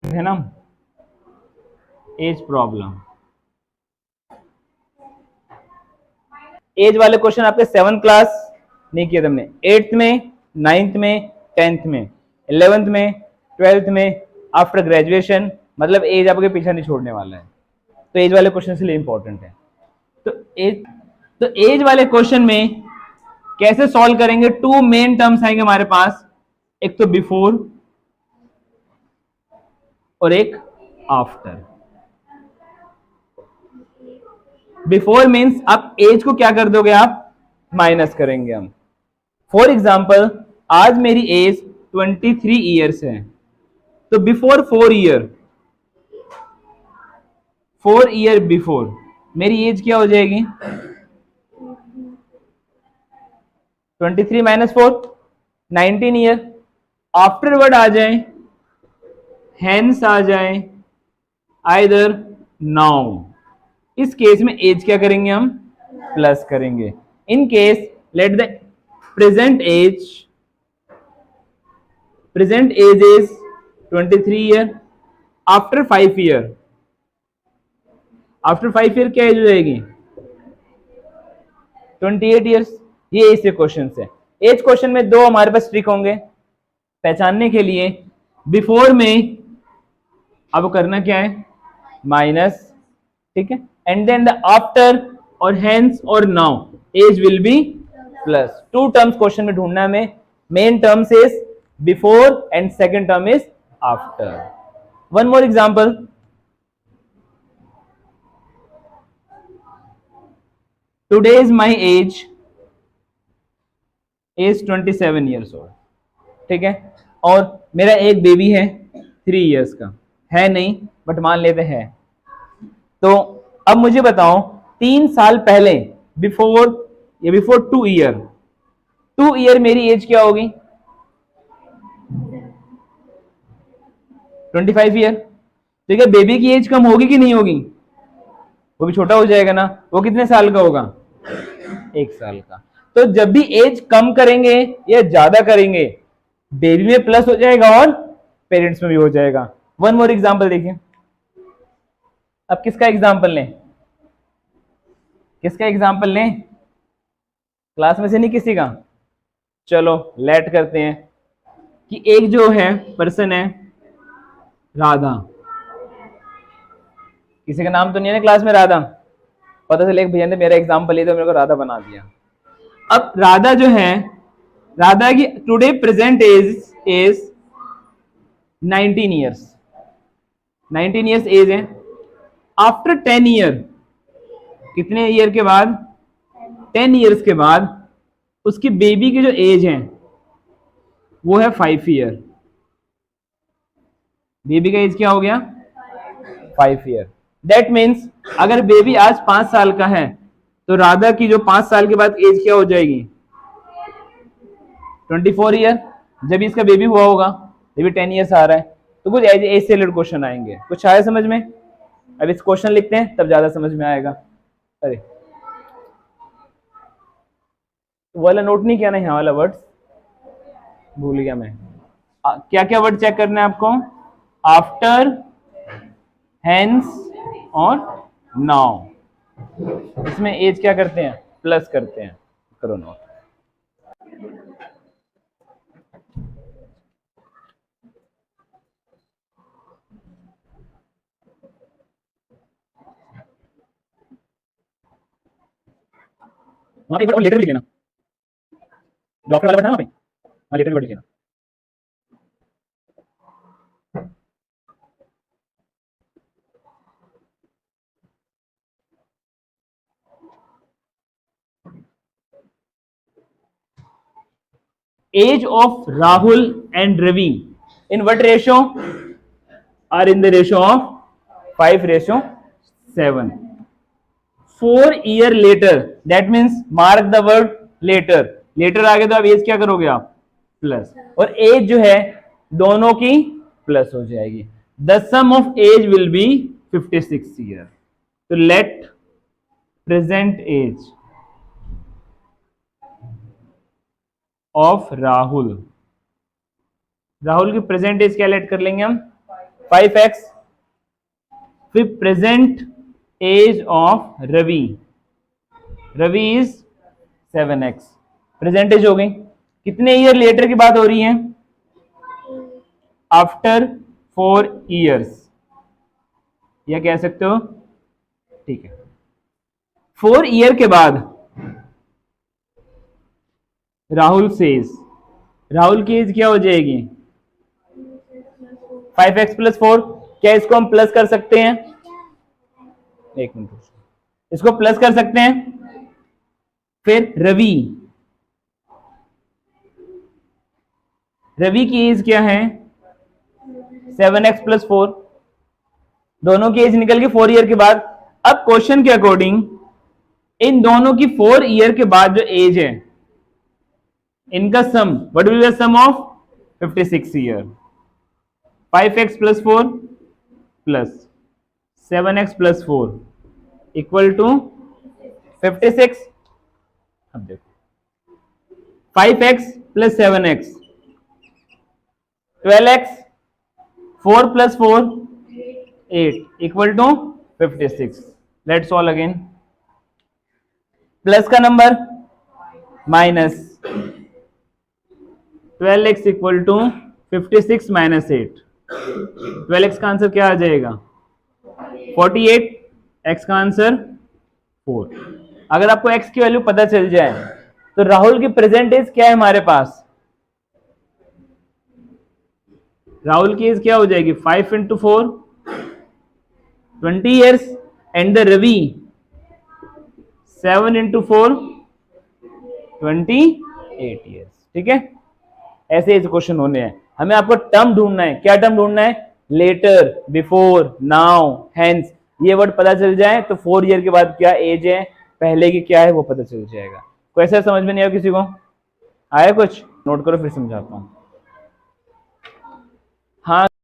है ना, as problem. As वाले क्वेश्चन आपके 7th क्लास नहीं किए तुमने, 8th में, 9th में, 10th में, 11th में, 12th में, आफ्टर ग्रेजुएशन, मतलब एज आपके पीछे नहीं छोड़ने वाला है। तो एज वाले क्वेश्चन इसलिए इंपॉर्टेंट है। तो एज तो एज वाले क्वेश्चन में कैसे सॉल्व करेंगे? टू मेन टर्म्स आएंगे हमारे पास, एक तो बिफोर और एक आफ्टर। बिफोर मीन्स आप एज को क्या कर दोगे, आप माइनस करेंगे हम। फॉर एग्जाम्पल आज मेरी एज 23 ईयर्स है, तो बिफोर 4 ईयर, 4 ईयर बिफोर मेरी एज क्या हो जाएगी? 23 माइनस 4, 19 ईयर। आफ्टरवर्ड आ जाए, हेंस आ जाए, आइदर नाउ। इस केस में एज क्या करेंगे हम? प्लस करेंगे। In case let the present age is 23 year. After 5 year, after 5 year क्या एज हो जाएगी? 28 ईयर्स। ये इससे क्वेश्चन है। एज क्वेश्चन में दो हमारे पास ट्रिक होंगे पहचानने के लिए। बिफोर में अब करना क्या है? माइनस, ठीक है, एंड देन द आफ्टर और हेंस और now age will be plus. Two terms question में ढूंढना है हमें। Main terms is before and second term is after. One more example, today is my age is 27 years old, ठीक है, और मेरा एक बेबी है 3 ईयर्स का, है नहीं बट मान लेते हैं। तो अब मुझे बताओ 3 साल पहले, बिफोर, ये बिफोर 2 ईयर, 2 ईयर मेरी एज क्या होगी? 25 ईयर। तो क्या बेबी की एज कम होगी कि नहीं होगी? वो भी छोटा हो जाएगा ना। वो कितने साल का होगा? 1 साल का। तो जब भी एज कम करेंगे या ज्यादा करेंगे, बेबी में प्लस हो जाएगा और पेरेंट्स में भी हो जाएगा। वन मोर एग्जाम्पल देखिए। अब किसका एग्जाम्पल लें? किसका एग्जाम्पल लें? क्लास में से नहीं किसी का? चलो लेट करते हैं कि एक जो है पर्सन है राधा। किसी का नाम तो नहीं है ना क्लास में राधा? पता चले भैया ने मेरा एग्जाम्पल लिया तो मेरे को राधा बना दिया। अब राधा जो है, राधा की today present age is 19 years, 19 years age है। आफ्टर 10 ईयर, कितने ईयर के बाद? 10 ईयर्स के बाद उसकी बेबी की जो एज है वो है 5 ईयर। बेबी का एज क्या हो गया? 5 ईयर। दैट मीन्स अगर बेबी आज 5 साल का है तो राधा की जो 5 साल के बाद एज क्या हो जाएगी? 24 ईयर। जब इसका बेबी हुआ होगा, बेबी 10 ईयर्स आ रहा है, तो कुछ एज से रिलेटेड क्वेश्चन आएंगे। कुछ आया समझ में? अब इस क्वेश्चन लिखते हैं तब ज्यादा समझ में आएगा। अरे वाला नोट नहीं किया ना, यहाँ वाला वर्ड भूल गया मैं। क्या क्या वर्ड चेक करना है आपको? आफ्टर, हेंस और नाउ। इसमें एज क्या करते हैं? प्लस करते हैं। करो नोट। वहां पे एक वर्ड लेटर भी लिख लेना, डॉक्टर वाला बता वहां पे। हाँ लेटर वर्ड लिख लेना। Age of Rahul and Ravi in what ratio? Are in the ratio of 5:7. 4 year later, that means mark the word later. Later आगे तो अब एज क्या करोगे आप? प्लस। और एज जो है दोनों की प्लस हो जाएगी। The sum of age will be 56 year. तो let present age of Rahul, Rahul की प्रेजेंट एज क्या लेट कर लेंगे हम? 5x, फिर present age of Ravi, Ravi is 7x, present age हो गई। कितने ईयर लेटर की बात हो रही है? आफ्टर 4 years, या कह सकते हो, ठीक है। 4 ईयर के बाद राहुल सेज, राहुल की एज क्या हो जाएगी? 5x plus 4। क्या इसको हम प्लस कर सकते हैं? एक मिनट, इसको प्लस कर सकते हैं। फिर रवि, रवि की एज क्या है? 7x plus 4। दोनों की एज निकल गई 4 ईयर के बाद। अब क्वेश्चन के अकॉर्डिंग इन दोनों की 4 ईयर के बाद जो एज है, इनका sum, what will be the sum of 56 year? 5x plus 4 plus 7x plus 4 equal to 56। अब देखो, 5x plus 7x 12x, 4 plus 4 8 equal to 56। Let's solve again. Plus का number minus 12x equal to 56 minus 8। 12x का answer क्या आ जाएगा? 48। x का answer 4। अगर आपको x की वैल्यू पता चल जाए तो राहुल की प्रेजेंट एज क्या है हमारे पास? राहुल की एज क्या हो जाएगी? 5 into 4 20 years, and the Ravi 7 into 4 28 years। ठीक है, ऐसे ऐसे क्वेश्चन होने हैं। हमें आपको टर्म ढूंढना है। क्या टर्म ढूंढना है? Later, before, now, hence. ये वर्ड पता चल जाए तो 4 ईयर के बाद क्या एज है, पहले की क्या है, वो पता चल जाएगा। कोई ऐसा समझ में नहीं आया किसी को? आया कुछ? नोट करो, फिर समझाता हूं। हाँ।